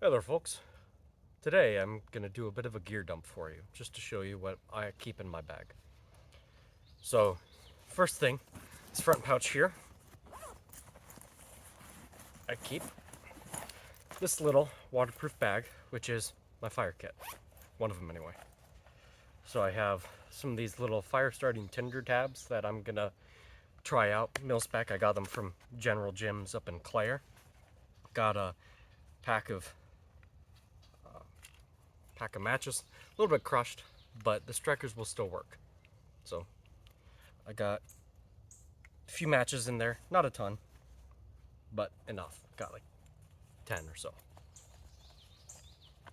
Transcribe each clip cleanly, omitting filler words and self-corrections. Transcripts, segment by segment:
Hey there, folks. Today I'm going to do a bit of a gear dump for you, just to show you what I keep in my bag. So, first thing, this front pouch here, I keep this little waterproof bag, which is my fire kit. One of them, anyway. So I have some of these little fire starting tinder tabs that I'm going to try out. Mil-spec, I got them from General Gyms up in Clare. Got a pack of matches, a little bit crushed, but the strikers will still work. So I got a few matches in there, not a ton, but enough. Got like 10 or so. A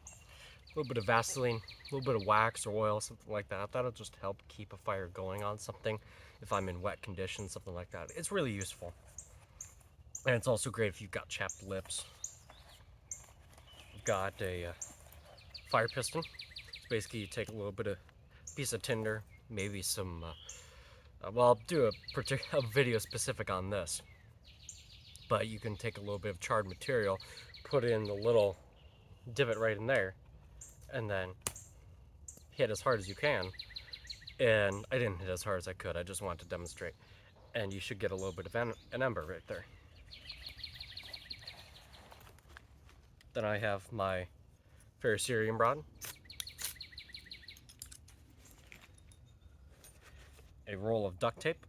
little bit of Vaseline, a little bit of wax or oil, something like that. That'll just help keep a fire going on something if I'm in wet conditions, something like that. It's really useful. And it's also great if you've got chapped lips. Got a fire piston. So basically, you take a little bit of piece of tinder, maybe some. Well, I'll do a video specific on this, but you can take a little bit of charred material, put in the little divot right in there, and then hit as hard as you can. And I didn't hit as hard as I could, I just wanted to demonstrate. And you should get a little bit of an ember right there. Then I have my ferrocerium rod, a roll of duct tape,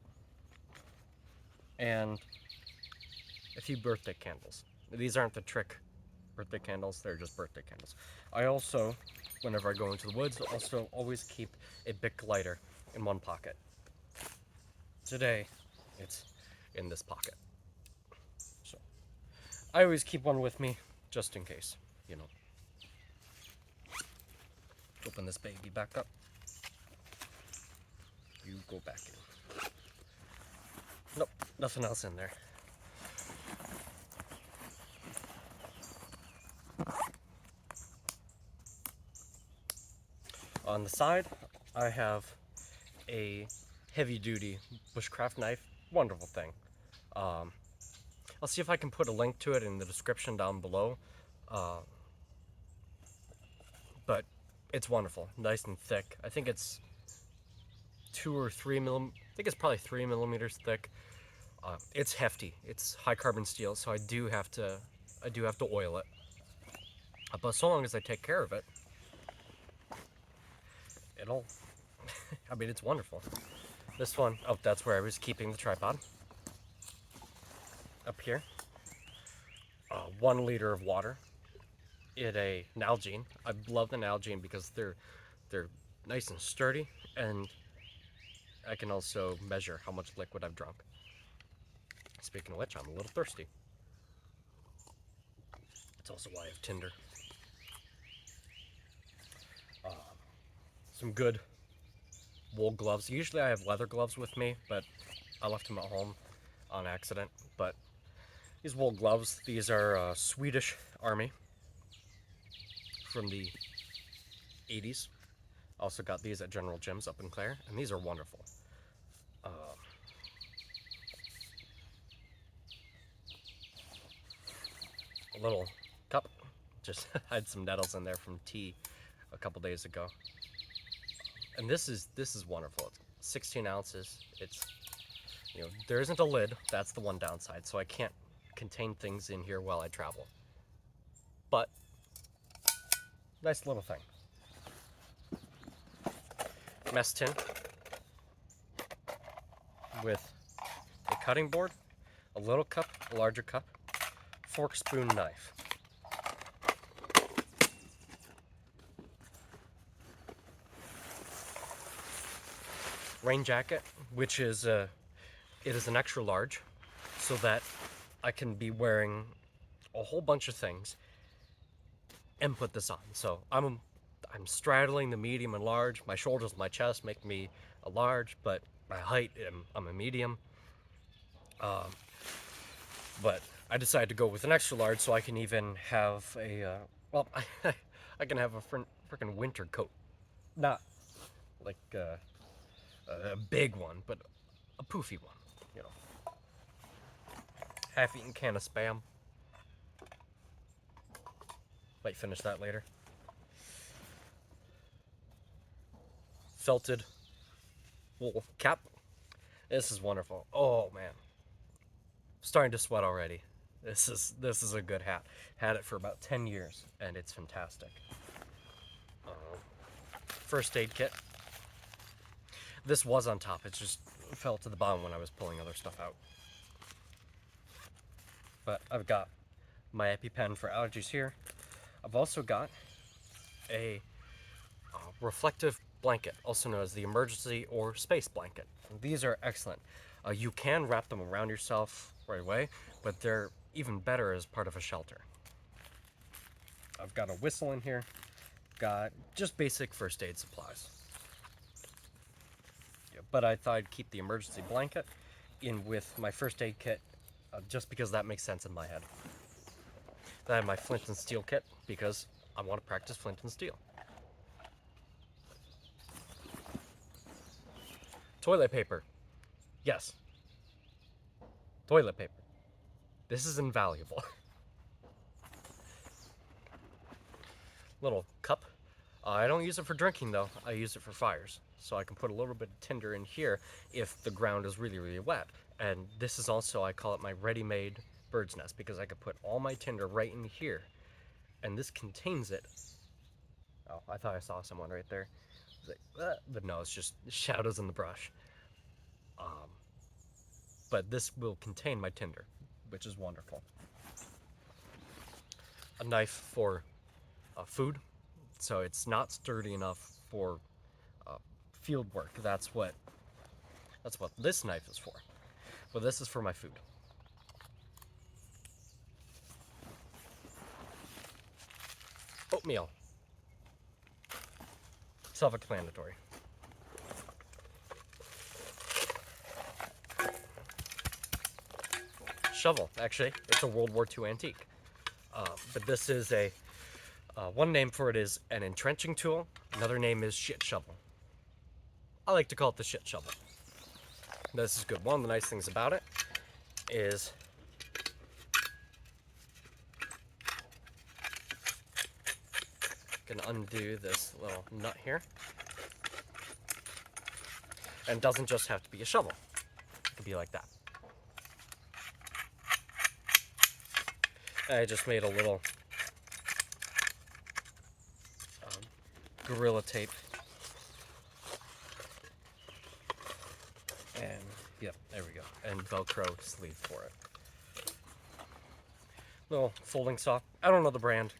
and a few birthday candles. These aren't the trick birthday candles, they're just birthday candles. I also, whenever I go into the woods, also always keep a Bic lighter in one pocket. Today, it's in this pocket. So, I always keep one with me, just in case, you know. Open this baby back up. You go back in. Nope, nothing else in there. On the side, I have a heavy-duty bushcraft knife. Wonderful thing. I'll see if I can put a link to it in the description down below. But it's wonderful, nice and thick. I think it's I think it's probably 3 millimeters thick. It's hefty. It's high carbon steel, so I do have to oil it. But so long as I take care of it, it'll. I mean, it's wonderful. This one, oh, that's where I was keeping the tripod. Up here, 1 liter of water. In a Nalgene. I love the Nalgene because they're nice and sturdy, and I can also measure how much liquid I've drunk. Speaking of which, I'm a little thirsty. That's also why I have Tinder. Some good wool gloves. Usually I have leather gloves with me, but I left them at home on accident. But these wool gloves, these are Swedish Army from the 80s. Also got these at General Gyms up in Clare, and these are wonderful. A little cup, just had some nettles in there from tea a couple days ago. And this is wonderful. It's 16 ounces. It's, there isn't a lid. That's the one downside. So I can't contain things in here while I travel. But nice little thing. Mess tin with a cutting board, a little cup, a larger cup, fork, spoon, knife. Rain jacket, which is it is an extra large, so that I can be wearing a whole bunch of things and put this on. So I'm straddling the medium and large. My shoulders and my chest make me a large, but my height, I'm a medium. But I decided to go with an extra large so I can even have a, I can have a freaking winter coat. Not like a big one, but a poofy one, you know. Half-eaten can of Spam. Might finish that later. Felted wool cap. This is wonderful. Oh man, starting to sweat already. This is a good hat. Had it for about 10 years, and it's fantastic. First aid kit. This was on top. It just fell to the bottom when I was pulling other stuff out. But I've got my EpiPen for allergies here. I've also got a reflective blanket, also known as the emergency or space blanket. These are excellent. You can wrap them around yourself right away, but they're even better as part of a shelter. I've got a whistle in here. Got just basic first aid supplies. Yeah, but I thought I'd keep the emergency blanket in with my first aid kit, just because that makes sense in my head. Then I have my flint and steel kit because I want to practice flint and steel. Toilet paper. Yes. Toilet paper. This is invaluable. Little cup. I don't use it for drinking though. I use it for fires. So I can put a little bit of tinder in here if the ground is really, really wet. And this is also, I call it my ready-made bird's nest, because I could put all my tinder right in here. And this contains it. Oh, I thought I saw someone right there. But no, it's just shadows in the brush. But this will contain my tinder, which is wonderful. A knife for food, so it's not sturdy enough for field work. That's what this knife is for. But this is for my food. Oatmeal. Self-explanatory. Shovel, actually. It's a World War II antique. But this is a, one name for it is an entrenching tool. Another name is shit shovel. I like to call it the shit shovel. This is good. One of the nice things about it is can undo this little nut here. And it doesn't just have to be a shovel. It can be like that. I just made a little Gorilla Tape. And, yep, there we go. And Velcro sleeve for it. Little folding saw. I don't know the brand.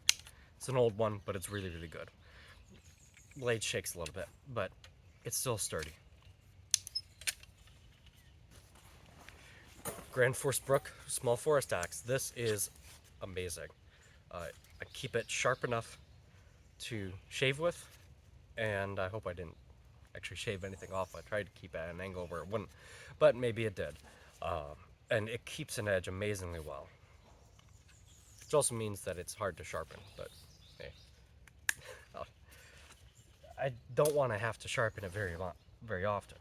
It's an old one, but it's really, really good. Blade shakes a little bit, but it's still sturdy. Grand Force Brook Small Forest Axe. This is amazing. I keep it sharp enough to shave with, and I hope I didn't actually shave anything off. I tried to keep it at an angle where it wouldn't, but maybe it did. And it keeps an edge amazingly well. Which also means that it's hard to sharpen, but hey. I don't want to have to sharpen it very often.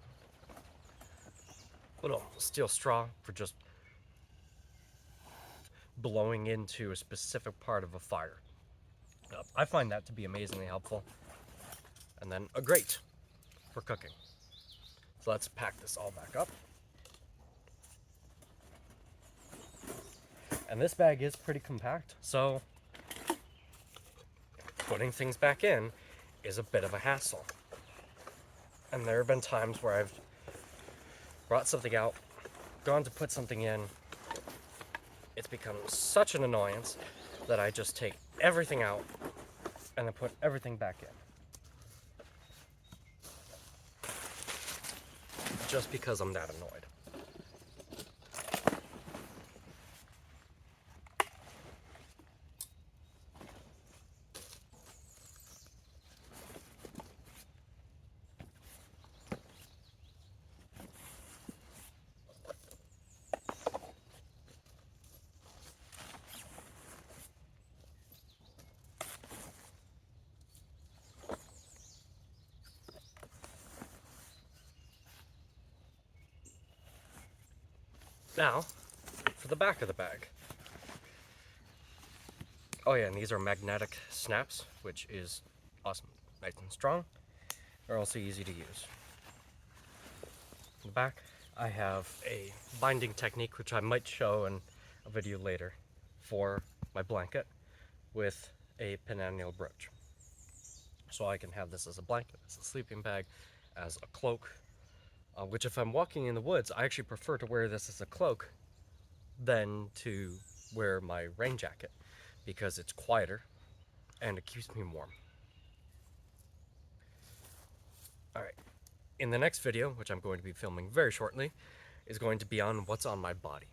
Little steel straw for just blowing into a specific part of a fire. I find that to be amazingly helpful. And then a grate for cooking. So let's pack this all back up. And this bag is pretty compact, so putting things back in is a bit of a hassle. And there have been times where I've brought something out, gone to put something in. It's become such an annoyance that I just take everything out and then put everything back in. Just because I'm that annoyed. Now, for the back of the bag. Oh yeah, and these are magnetic snaps, which is awesome. Nice and strong. They're also easy to use. In the back, I have a binding technique, which I might show in a video later, for my blanket with a pin and nail brooch. So I can have this as a blanket, as a sleeping bag, as a cloak, which if I'm walking in the woods, I actually prefer to wear this as a cloak than to wear my rain jacket because it's quieter and it keeps me warm. Alright, in the next video, which I'm going to be filming very shortly, is going to be on what's on my body.